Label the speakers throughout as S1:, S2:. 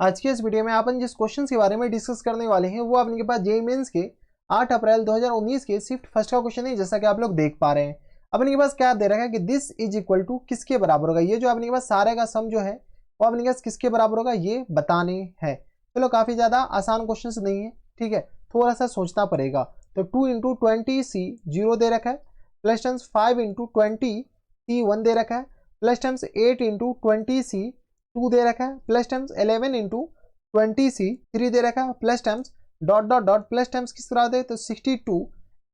S1: आज के इस वीडियो में अपन जिस क्वेश्चन के बारे में डिस्कस करने वाले हैं वो अपने के पास जेईई मेंस के 8 अप्रैल 2019 के शिफ्ट फर्स्ट का क्वेश्चन है, जैसा कि आप लोग देख पा रहे हैं। अपने के पास क्या दे रखा है कि दिस इज इक्वल टू किसके बराबर होगा। ये जो अपने के पास सारे का सम जो है वो अपने के पास किसके बराबर होगा ये बताने हैं। चलो काफी ज्यादा आसान क्वेश्चन नहीं है, ठीक है, थोड़ा सा सोचना पड़ेगा। तो 2 इंटू 20 सी 0 दे रखा है, प्लस टर्म्स 5 इंटू 20 सी 1 दे रखा है, प्लस टर्म्स 8 इंटू 20 सी 2 दे रखा है, प्लस टर्म्स 11 इंटू 20 सी 3 दे रखा है, plus terms dot dot dot plus terms किस तरह दे तो 62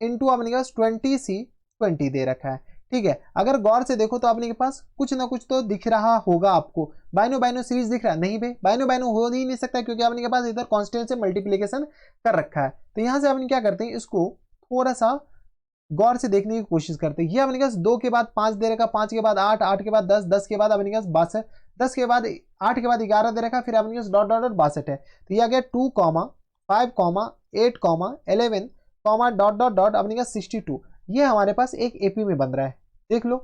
S1: इंटू अपने के पास 20 सी 20 दे रखा है। ठीक है, अगर गौर से देखो तो अपने के पास कुछ ना कुछ तो दिख रहा होगा आपको। बाइनो बाइनो सीरीज दिख रहा है? नहीं भाई, बाइनो बाइनो हो ही नहीं सकता क्योंकि अपने के पास इधर कांस्टेंट से मल्टीप्लीकेशन कर रखा है। तो यहां से अपन क्या करते हैं, इसको थोड़ा सा गौर से देखने की कोशिश करते हैं। ये अपने पास 2 के बाद 5 दे रखा, 5 के बाद 8, 8 के बाद 10, 10 के बाद अपने पास 62, 10 के बाद 8 के बाद 11 दे रखा, फिर अपने पास डॉट डॉट डॉट 62 है। तो ये आ गया 2, 5, 8, 11, डॉट डॉट डॉट अपने पास 62। ये हमारे पास एक एपी में बन रहा है, देख लो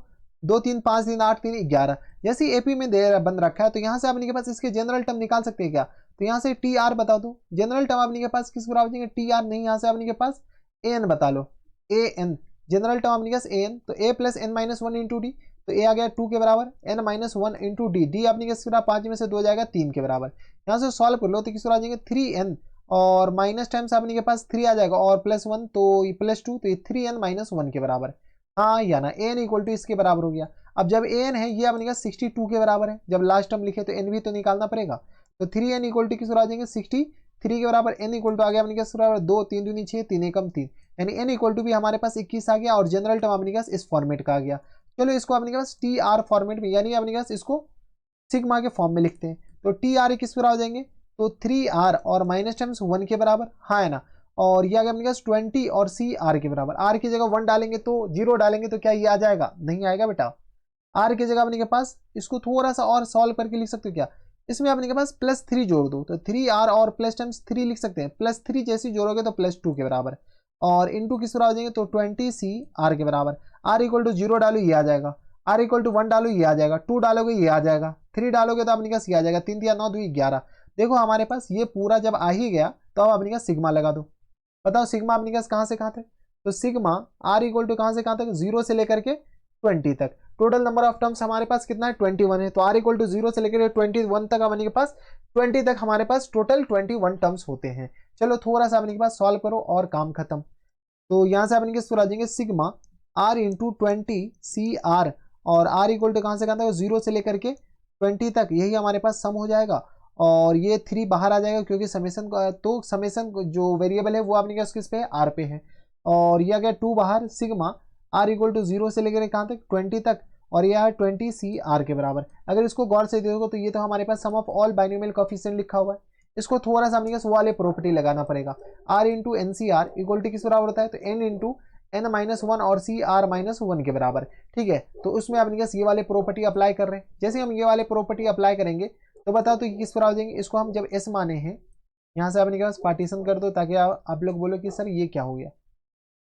S1: 2 3 5 3 8 3 11 जैसे एपी में बन रखा है। तो यहाँ से अपने के पास इसके जनरल टर्म निकाल सकते हैं क्या? तो यहाँ से टी आर बता दो, जनरल टर्म अपने के पास किस बराबर हो जाएंगे? टी आर नहीं, यहाँ से अपने के पास ए एन बता लो, ए एन जनरल टर्म अपने पास ए एन। तो a plus n minus 1 into d, तो ए आ गया 2 के बराबर, n minus 1 into d, d अपने के 5 में से 2 जाएगा 3 के बराबर। यहाँ से सॉल्व कर लो तो किस आ जाएंगे 3n और माइनस टाइम्स अपने के पास 3 आ जाएगा और प्लस 1 तो प्लस 2, तो ये 3n माइनस 1 के बराबर। हाँ या ना, एन इक्वल टू इसके बराबर हो गया। अब जब एन है ये अपने का 62 के बराबर है, जब लास्ट टर्म लिखे तो एन भी तो निकालना पड़ेगा। तो 3n इक्वल टू किस आ जाएंगे 63 के बराबर, एन इक्वल टू आ गया अपने के बराबर 2, 3 दूनी 6, 3 एकम 3, यानी एन इक्वल टू भी हमारे पास 21 आ गया और जनरल टर्म अपने पास इस फॉर्मेट का आ गया। चलो इसको अपने पास टी आर फॉर्मेट में यानी अपने पास इसको सिग्मा के फॉर्म में लिखते हैं। तो टी आर किस पर आ जाएंगे तो 3r और माइनस टर्म्स 1 के बराबर, हाँ है ना। और ये आ गया अपने पास 20 और सी आर के बराबर। आर की जगह 1 डालेंगे तो 0 डालेंगे तो क्या ये आ जाएगा? नहीं आएगा बेटा। आर की जगह अपने के पास इसको थोड़ा सा और सॉल्व करके लिख सकते हो क्या? इसमें अपने के पास प्लस 3 जोड़ दो तो 3r और प्लस टर्म्स 3 लिख सकते हैं, प्लस 3 जैसे जोड़ोगे तो प्लस 2 के बराबर और इंटू किस बराबर हो जाएंगे तो 20 सी आर के बराबर। आर इक्वल टू 0 डालो ये आ जाएगा, आर इक्वल टू 1 डालो ये आ जाएगा, 2 डालोगे ये आ जाएगा, 3 डालोगे तो अपने पास ये आ जाएगा, 3 या 9 2 11। देखो हमारे पास ये पूरा जब आ ही गया तो अब अपने पास सिग्मा लगा दो। बताओ सिग्मा अपने पास कहाँ से कहाँ तक? तो सिग्मा आर इक्वल टू कहाँ से कहाँ तक? 0 से लेकर के 20 तक। टोटल नंबर ऑफ टर्म्स हमारे पास कितना है? 21 है। तो आर इक्वल टू 0 से लेकर 21 तक अपने के पास 20 तक हमारे पास टोटल 21 टर्म्स होते हैं। चलो थोड़ा सा अपने के पास सॉल्व करो और काम खत्म। तो यहाँ से अपने के सूत्र आ जाएंगे sigma R into 20 C R और आर इक्वल टू कहाँ से कहाँ तक? 0 से लेकर के 20 तक, यही हमारे पास सम हो जाएगा और ये 3 बाहर आ जाएगा क्योंकि समेसन, तो समेसन जो वेरिएबल है वो अपने पास किस पे है? आर पे है। और ये आ गया 2 बाहर, सिग्मा आर इक्वल टू 0 से लेकर कहाँ तक? 20 तक, और यह है 20 सी आर के बराबर। अगर इसको गौर से देखो तो ये तो हमारे पास सम ऑफ ऑल बाइनोमियल कोएफिशिएंट लिखा हुआ है। इसको थोड़ा सा अपने वाले प्रॉपर्टी लगाना पड़ेगा। R into N C R equal to किस बराबर होता है? तो एन इंटू एन माइनस 1 और सी आर माइनस 1 के बराबर। ठीक है, तो उसमें अपने पास ये वाले प्रॉपर्टी अप्लाई कर रहे हैं। जैसे हम ये वाले प्रॉपर्टी अप्लाई करेंगे तो बताओ तो किस बराबर हो जाएंगे? इसको हम जब एस माने हैं, यहाँ से अपने पास पार्टीशन कर दो ताकि आप लोग बोलो कि सर ये क्या हो गया।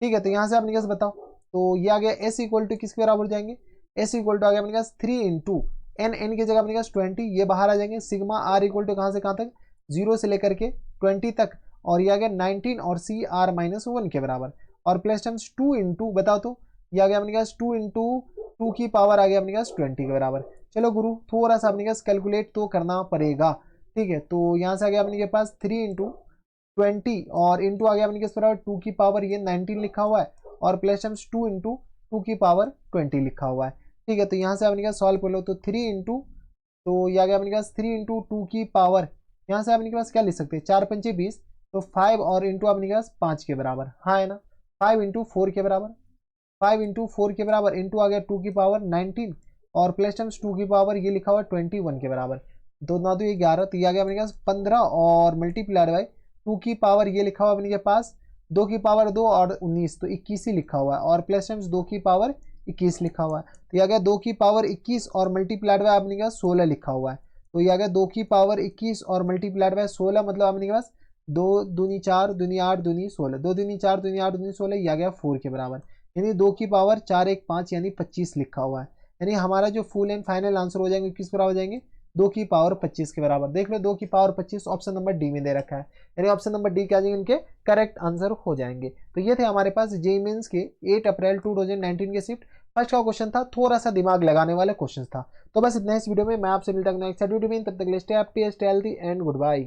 S1: ठीक है, तो यहाँ से अपने पास बताओ तो ये आ गया एस इक्वल टू किसके बराबर जाएंगे? एस इक्वल टू आ गया अपने पास 3 इंटू एन, एन की जगह अपने पास 20, ये बाहर आ जाएंगे। सिग्मा आर इक्वल टू कहाँ से कहाँ तक? 0 से लेकर के 20 तक, और ये आ गया 19 और सी आर माइनस 1 के बराबर और प्लस टर्म्स 2 इंटू बताओ तो ये आ गया अपने पास 2 इंटू 2 की पावर आ गया अपने पास 20 के बराबर। चलो गुरु थोड़ा सा अपने पास कैलकुलेट तो करना पड़ेगा। ठीक है, तो यहाँ से आ गया अपने के पास 3 इंटू 20 और इंटू आ गया अपने के बराबर 2 की पावर ये 19 लिखा हुआ है और प्लस टर्म्स 2 इंटू 2 की पावर 20 लिखा हुआ है। ठीक है, तो यहाँ से अपने पास सॉल्व कर लो तो 3 इंटू, तो ये आ गया अपने पास 3 इंटू 2 की पावर, यहाँ से अपने के पास क्या लिख सकते हैं? 4 पंचे 20, तो 5 और इंटू अपने के पास 5 के बराबर, हाँ है ना। 5 इंटू 4 के बराबर, 5 इंटू 4 के बराबर इंटू आ गया 2 की पावर 19 और प्लस टर्म्स 2 की पावर ये लिखा हुआ 21 के बराबर। दो ना दो ये 11, तो ये आ गया अपने पास 15 और मल्टीप्लाइड बाई 2 की पावर ये लिखा हुआ अपने के पास 2 की पावर 2 और 19, तो 21 ही लिखा हुआ है और प्लस टर्म्स 2 की पावर 21 लिखा हुआ है। तो ये आ गया 2 की पावर 21 और मल्टीप्लाइड बाय अपने के पास 16 लिखा हुआ है। तो ये आ गया 2 की पावर 21 और मल्टीप्लाइड बाय 16, मतलब अपने के पास 2 दूनी 4 दूनी 8 दूनी 16, 2 दूनी 4 दूनी 8 दूनी 16, ये आ गया 4 के बराबर, यानी 2 की पावर 4 1 5 यानी 25 लिखा हुआ है। यानी हमारा जो फुल एंड फाइनल आंसर हो जाएंगे किस बराबर हो जाएंगे? 2 की पावर 25 के बराबर। देख लो 2 की पावर 25 ऑप्शन नंबर डी में दे रखा है, यानी ऑप्शन नंबर डी क्या जाएंगे इनके करेक्ट आंसर हो जाएंगे। तो ये थे हमारे पास जेईई मेंस के 8 अप्रैल 2019 के शिफ्ट फर्स्ट का क्वेश्चन था, थोड़ा सा दिमाग लगाने वाला क्वेश्चन था। तो बस इतना इस वीडियो में, मैं आपसे मिलता हूं नेक्स्ट वीडियो में, तब तक stay happy stay healthy and good bye.